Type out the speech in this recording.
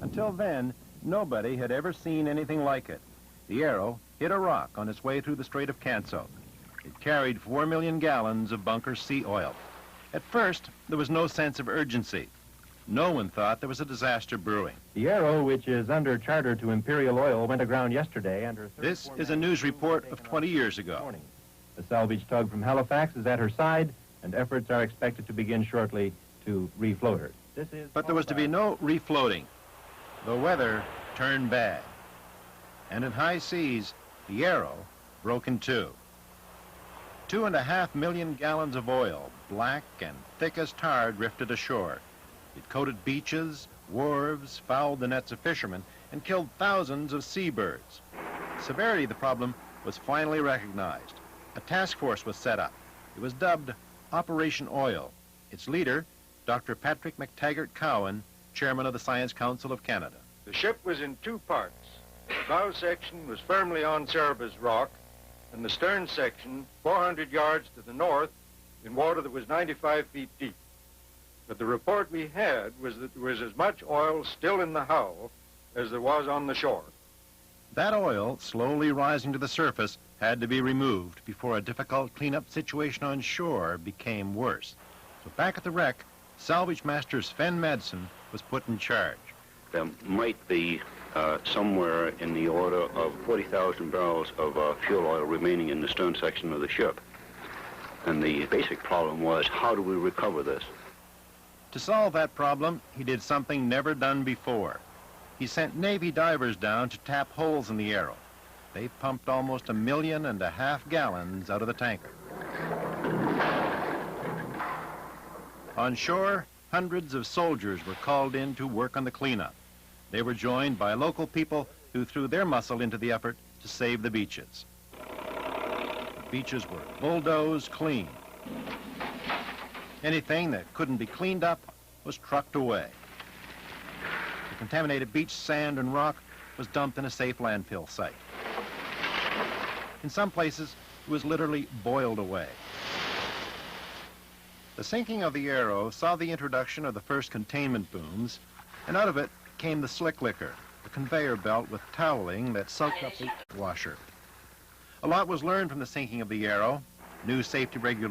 Until then, nobody had ever seen anything like it. The Arrow hit a rock on its way through the Strait of Canso. It carried 4 million gallons of bunker sea oil. At first, there was no sense of urgency. No one thought there was a disaster brewing. The Arrow, which is under charter to Imperial Oil, went aground yesterday under... This is a news report of 20 years ago. The salvage tug from Halifax is at her side, and efforts are expected to begin shortly to refloat her. But there was to be no refloating. The weather turned bad. And at high seas, the Arrow broke in two. 2.5 million gallons of oil, black and thick as tar, drifted ashore. It coated beaches, wharves, fouled the nets of fishermen, and killed thousands of seabirds. The severity of the problem was finally recognized. A task force was set up. It was dubbed Operation Oil. Its leader, Dr. Patrick McTaggart Cowan, chairman of the Science Council of Canada. The ship was in two parts. The bow section was firmly on Cerebus Rock, and the stern section 400 yards to the north in water that was 95 feet deep. But the report we had was that there was as much oil still in the hull as there was on the shore. That oil, slowly rising to the surface, had to be removed before a difficult cleanup situation on shore became worse. So back at the wreck, Salvage Master Sven Madsen was put in charge. There might be somewhere in the order of 40,000 barrels of fuel oil remaining in the stern section of the ship. And the basic problem was, how do we recover this? To solve that problem, he did something never done before. He sent Navy divers down to tap holes in the Arrow. They pumped almost 1.5 million gallons out of the tanker. On shore, hundreds of soldiers were called in to work on the cleanup. They were joined by local people who threw their muscle into the effort to save the beaches. The beaches were bulldozed clean. Anything that couldn't be cleaned up was trucked away. The contaminated beach sand and rock was dumped in a safe landfill site. In some places, it was literally boiled away. The sinking of the Arrow saw the introduction of the first containment booms, and out of it came the slick liquor, a conveyor belt with toweling that soaked up the washer. A lot was learned from the sinking of the Arrow. New safety regulations